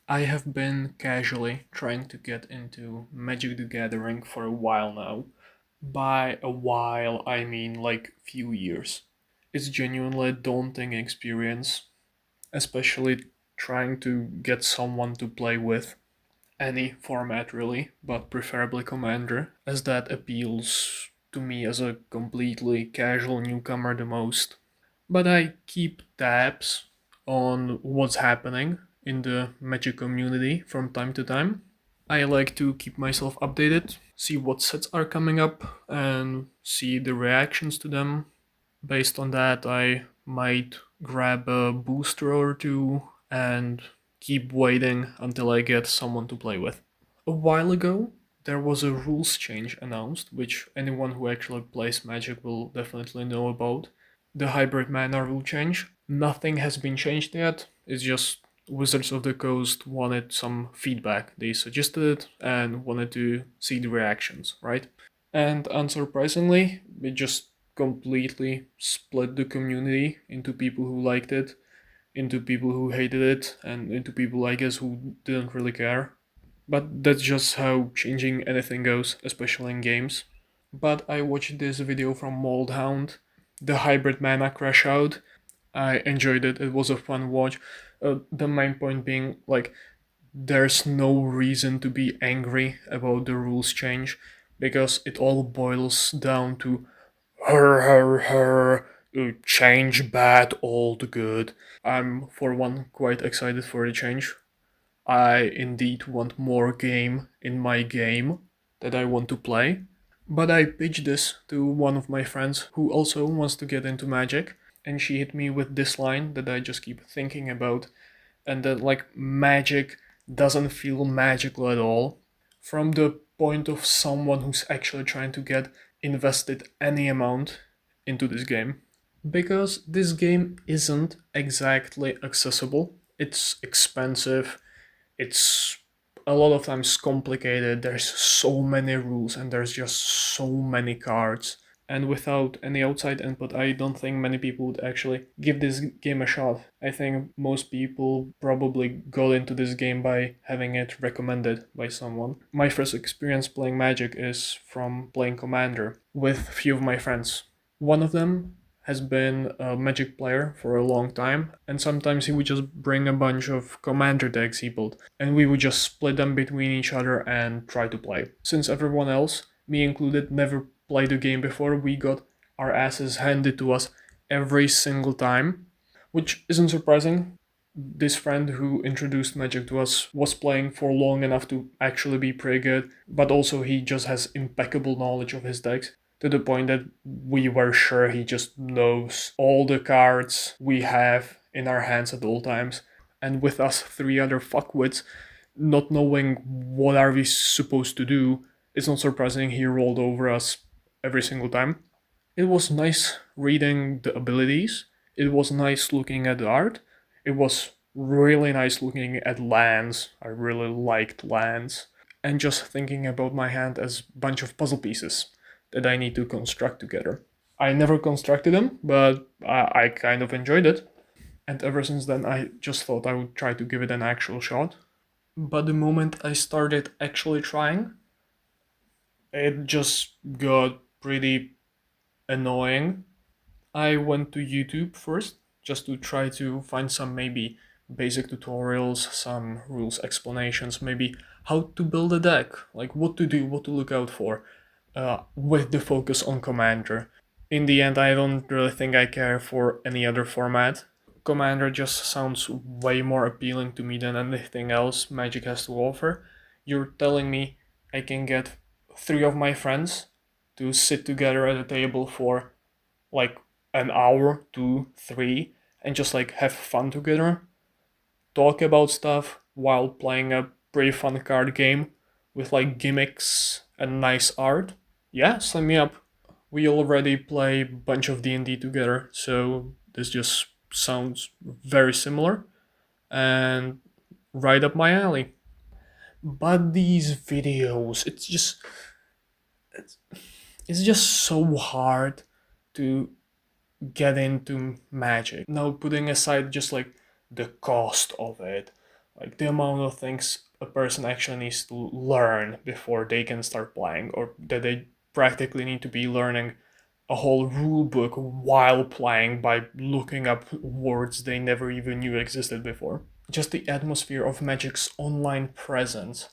I have been casually trying to get into Magic the Gathering for a while now. By a while, I mean like few years. It's genuinely a daunting experience, especially trying to get someone to play with. Any format really, but preferably Commander, as that appeals to me as a completely casual newcomer the most. But I keep tabs on what's happening in the Magic community from time to time. I like to keep myself updated, see what sets are coming up, and see the reactions to them. Based on that, I might grab a booster or two and keep waiting until I get someone to play with. A while ago, there was a rules change announced, which anyone who actually plays Magic will definitely know about. The hybrid mana rule change. Nothing has been changed yet, it's just Wizards of the Coast wanted some feedback. They suggested it and wanted to see the reactions, right? And unsurprisingly, it just completely split the community into people who liked it, into people who hated it, and into people, I guess, who didn't really care. But that's just how changing anything goes, especially in games. But I watched this video from Moldhound, the hybrid mana crash out. I enjoyed it, it was a fun watch. The main point being, like, there's no reason to be angry about the rules change because it all boils down to her, change bad, old good. I'm, for one, quite excited for the change. I indeed want more game in my game that I want to play. But I pitched this to one of my friends who also wants to get into Magic, and she hit me with this line that I just keep thinking about, and that, like, Magic doesn't feel magical at all. From the point of someone who's actually trying to get invested any amount into this game. Because this game isn't exactly accessible, it's expensive, it's a lot of times complicated, there's so many rules and there's just so many cards, and without any outside input I don't think many people would actually give this game a shot. I think most people probably got into this game by having it recommended by someone. My first experience playing Magic is from playing Commander with a few of my friends. One of them has been a Magic player for a long time, and sometimes he would just bring a bunch of commander decks he built, and we would just split them between each other and try to play. Since everyone else, me included, never played the game before, we got our asses handed to us every single time, which isn't surprising. This friend who introduced Magic to us was playing for long enough to actually be pretty good, but also he just has impeccable knowledge of his decks, to the point that we were sure he just knows all the cards we have in our hands at all times. And with us three other fuckwits not knowing what are we supposed to do, it's not surprising he rolled over us every single time. It was nice reading the abilities. It was nice looking at the art. It was really nice looking at lands. I really liked lands. And just thinking about my hand as a bunch of puzzle pieces that I need to construct together. I never constructed them, but I kind of enjoyed it. And ever since then, I just thought I would try to give it an actual shot. But the moment I started actually trying, it just got pretty annoying. I went to YouTube first just to try to find some maybe basic tutorials, some rules explanations, maybe how to build a deck, like what to do, what to look out for, with the focus on Commander. In the end, I don't really think I care for any other format. Commander just sounds way more appealing to me than anything else Magic has to offer. You're telling me I can get three of my friends to sit together at a table for like an hour, two, three, and just like have fun together, talk about stuff while playing a pretty fun card game with like gimmicks and nice art. Yeah, sign me up. We already play a bunch of D&D together, so this just sounds very similar and right up my alley. But these videos, it's, it's just so hard to get into Magic. Now, putting aside just like the cost of it, Like the amount of things a person actually needs to learn before they can start playing, or that they practically need to be learning a whole rule book while playing by looking up words they never even knew existed before. Just the atmosphere of Magic's online presence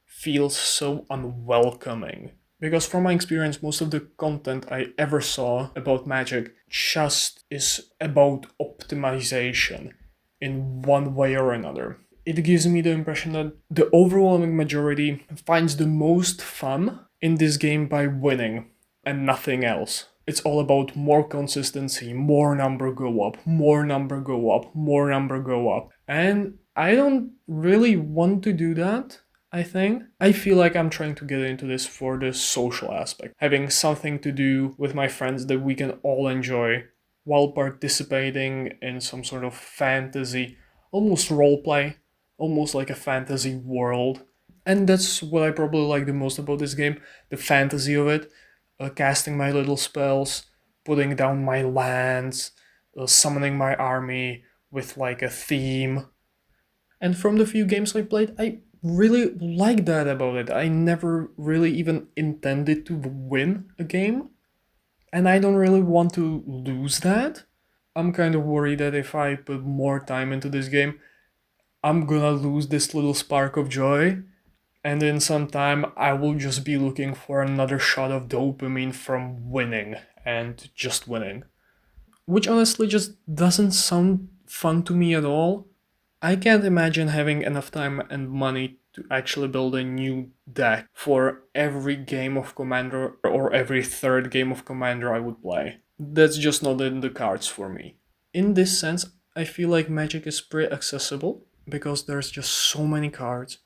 feels so unwelcoming. Because from my experience, most of the content I ever saw about Magic just is about optimization in one way or another. It gives me the impression that the overwhelming majority finds the most fun in this game by winning and nothing else. It's all about more consistency, more number go up, more number go up, more number go up. And I don't really want to do that. I think. I feel like I'm trying to get into this for the social aspect, having something to do with my friends that we can all enjoy while participating in some sort of fantasy, almost roleplay, almost like a fantasy world. And that's what I probably like the most about this game, the fantasy of it. Casting my little spells, putting down my lands, summoning my army with like a theme. And from the few games I played, I really like that about it. I never really even intended to win a game, and I don't really want to lose that. I'm kind of worried that if I put more time into this game, I'm gonna lose this little spark of joy, and in some time I will just be looking for another shot of dopamine from winning and just winning. Which honestly just doesn't sound fun to me at all. I can't imagine having enough time and money to actually build a new deck for every game of Commander or every third game of Commander I would play. That's just not in the cards for me. In this sense, I feel like Magic is pretty accessible because there's just so many cards,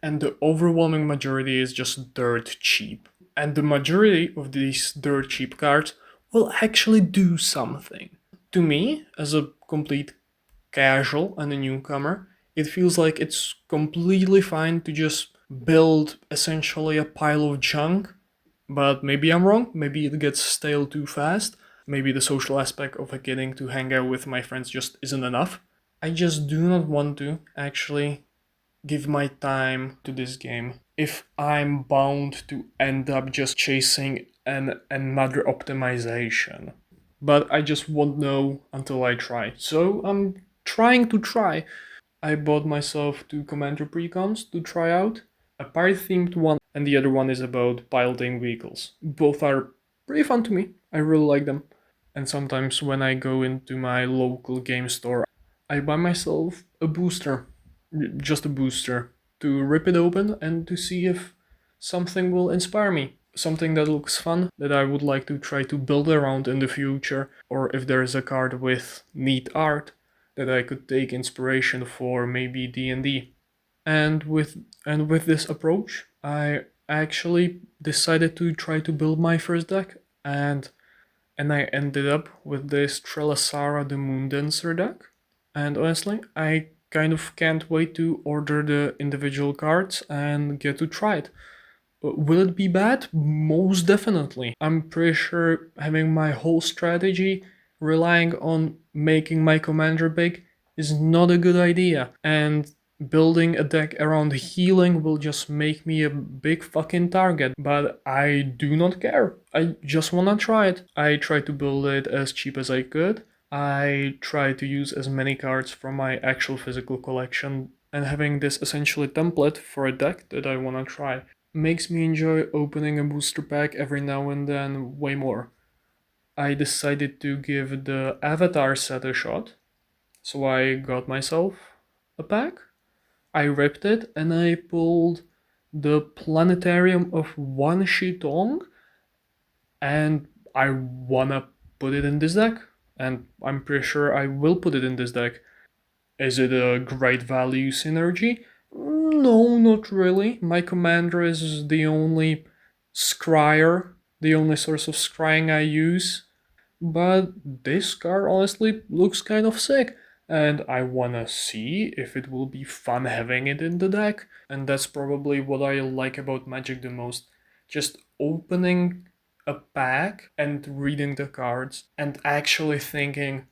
and the overwhelming majority is just dirt cheap. And the majority of these dirt cheap cards will actually do something. To me, as a complete casual and a newcomer, it feels like it's completely fine to just build essentially a pile of junk. But maybe I'm wrong, maybe it gets stale too fast, maybe the social aspect of getting to hang out with my friends just isn't enough. I just do not want to actually give my time to this game if I'm bound to end up just chasing another optimization. But I just won't know until I try. So I'm trying to try. I bought myself two Commander precons to try out, a pirate themed one, and the other one is about piloting vehicles. Both are pretty fun to me. I really like them. And sometimes when I go into my local game store, I buy myself a booster, just a booster, to rip it open and to see if something will inspire me. Something that looks fun that I would like to try to build around in the future, or if there is a card with neat art that I could take inspiration for maybe D&D. And with this approach, I actually decided to try to build my first deck, and I ended up with this Trelasara the Moondancer deck. And honestly, I kind of can't wait to order the individual cards and get to try it. Will it be bad? Most definitely. I'm pretty sure having my whole strategy relying on making my commander big is not a good idea. And building a deck around healing will just make me a big fucking target. But I do not care. I just wanna try it. I tried to build it as cheap as I could. I tried to use as many cards from my actual physical collection, and having this essentially template for a deck that I wanna try makes me enjoy opening a booster pack every now and then way more. I decided to give the Avatar set a shot, so I got myself a pack. I ripped it and I pulled the Planetarium of Wan Shi Tong, and I wanna put it in this deck, and I'm pretty sure I will put it in this deck. Is it a great value synergy? No, not really. My commander is the only scryer, the only source of scrying I use. But this card honestly looks kind of sick, and I wanna see if it will be fun having it in the deck. And that's probably what I like about Magic the most. Just opening a pack and reading the cards and actually thinking,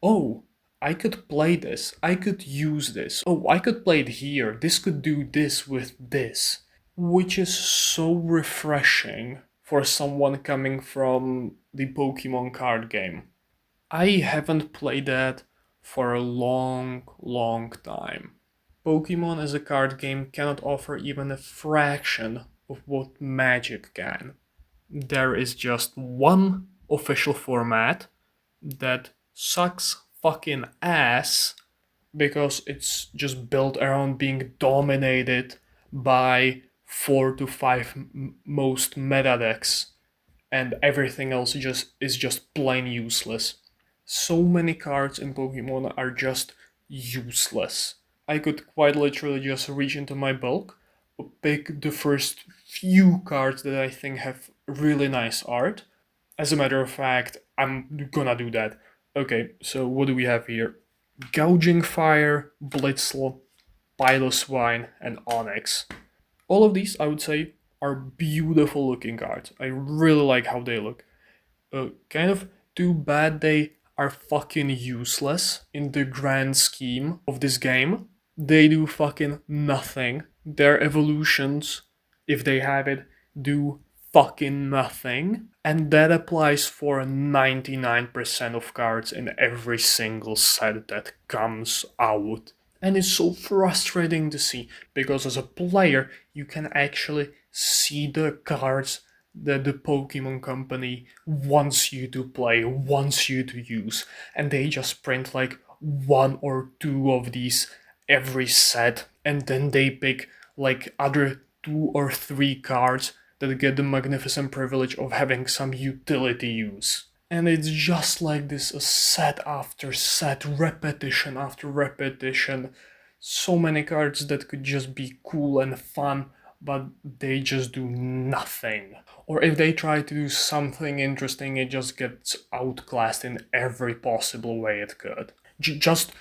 oh, I could play this, I could use this, oh, I could play it here, this could do this with this. Which is so refreshing for someone coming from the Pokemon card game. I haven't played that for a long, long time. Pokemon as a card game cannot offer even a fraction of what Magic can. There is just one official format that sucks fucking ass because it's just built around being dominated by 4 to 5 most meta decks, and everything else is just plain useless. So many cards in Pokemon are just useless. I could quite literally just reach into my bulk, pick the first few cards that I think have really nice art. As a matter of fact, I'm gonna do that. Okay, so what do we have here? Gouging Fire, Blitzle, Piloswine, and Onyx. All of these, I would say, are beautiful looking cards. I really like how they look. Kind of too bad they are fucking useless in the grand scheme of this game. They do fucking nothing. Their evolutions, if they have it, do fucking nothing. And that applies for 99% of cards in every single set that comes out. And it's so frustrating to see because as a player, you can actually see the cards that the Pokemon Company wants you to play, wants you to use, and they just print like one or two of these every set, and then they pick like other 2 or 3 cards that get the magnificent privilege of having some utility use. And it's just like this, a set after set, repetition after repetition. So many cards that could just be cool and fun, but they just do nothing. Or if they try to do something interesting, it just gets outclassed in every possible way it could. Just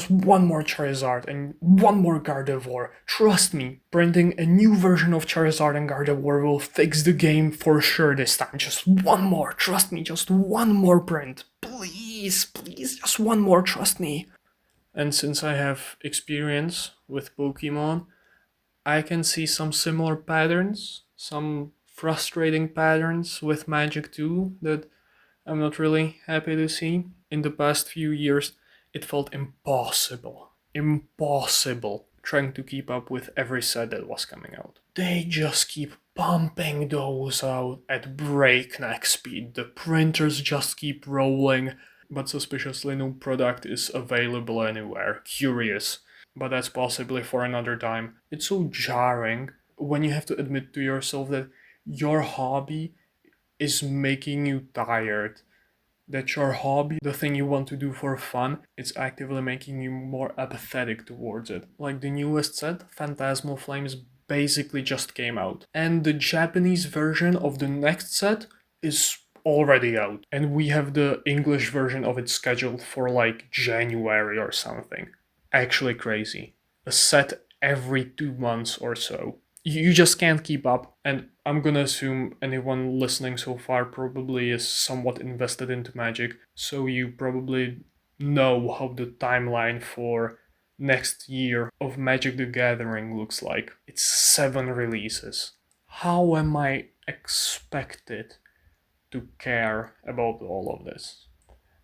one more Charizard and one more Gardevoir. Trust me, printing a new version of Charizard and Gardevoir will fix the game for sure this time. Just one more, trust me, just one more print. Please, please, just one more, trust me. And since I have experience with Pokemon, I can see some similar patterns, some frustrating patterns with Magic too that I'm not really happy to see. In the past few years, it felt impossible trying to keep up with every set that was coming out. They just keep pumping those out at breakneck speed. The printers just keep rolling, but suspiciously no product is available anywhere. Curious. But that's possibly for another time. It's so jarring when you have to admit to yourself that your hobby is making you tired, that your hobby, the thing you want to do for fun, it's actively making you more apathetic towards it. Like the newest set, Phantasmal Flames, basically just came out. And the Japanese version of the next set is already out. And we have the English version of it scheduled for like January or something. Actually crazy. A set every 2 months or so. You just can't keep up, and I'm gonna assume anyone listening so far probably is somewhat invested into Magic, so you probably know how the timeline for next year of Magic the Gathering looks like. It's 7 releases. How am I expected to care about all of this?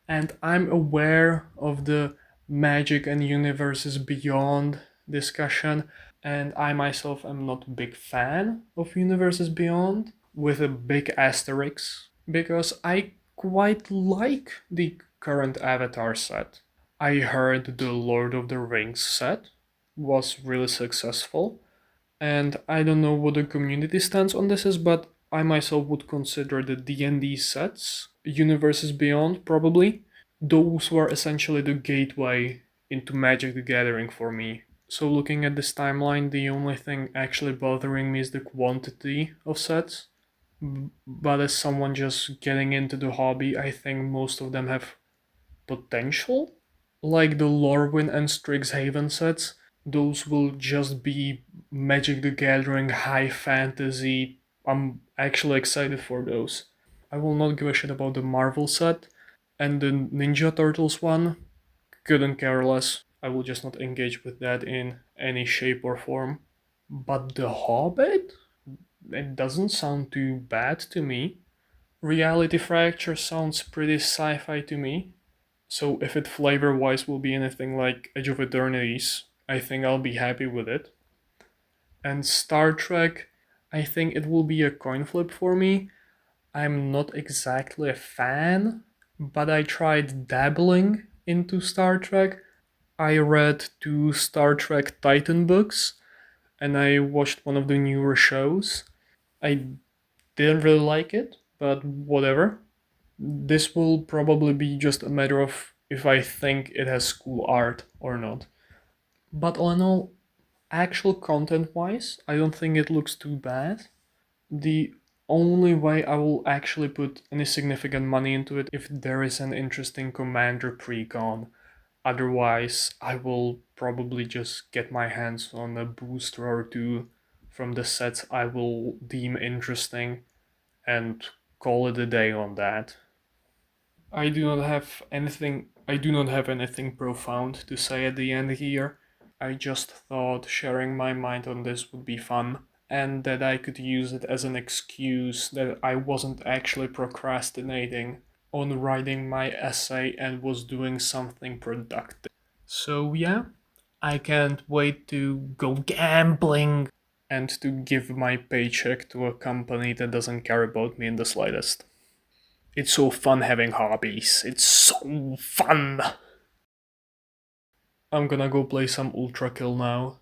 And I'm aware of the Magic and Universes Beyond discussion, and I myself am not a big fan of Universes Beyond, with a big asterisk, because I quite like the current Avatar set. I heard the Lord of the Rings set was really successful, and I don't know what the community stance on this is, but I myself would consider the D&D sets, Universes Beyond probably. Those were essentially the gateway into Magic the Gathering for me. So looking at this timeline, the only thing actually bothering me is the quantity of sets. But as someone just getting into the hobby, I think most of them have potential. Like the Lorwyn and Strixhaven sets, those will just be Magic the Gathering high fantasy. I'm actually excited for those. I will not give a shit about the Marvel set, and the Ninja Turtles one couldn't care less. I will just not engage with that in any shape or form. But The Hobbit? It doesn't sound too bad to me. Reality Fracture sounds pretty sci fi to me. So if it flavor wise will be anything like Edge of Eternities, I think I'll be happy with it. And Star Trek, I think it will be a coin flip for me. I'm not exactly a fan, but I tried dabbling into Star Trek. I read two Star Trek Titan books and I watched one of the newer shows. I didn't really like it, but whatever. This will probably be just a matter of if I think it has cool art or not. But all in all, actual content wise, I don't think it looks too bad. The only way I will actually put any significant money into it if there is an interesting commander precon. Otherwise, I will probably just get my hands on a booster or two from the sets I will deem interesting and call it a day on that. I do not have anything profound to say at the end here. I just thought sharing my mind on this would be fun and that I could use it as an excuse that I wasn't actually procrastinating on writing my essay and was doing something productive. So yeah, I can't wait to go gambling and to give my paycheck to a company that doesn't care about me in the slightest. It's so fun having hobbies. It's so fun. I'm gonna go play some Ultra Kill now.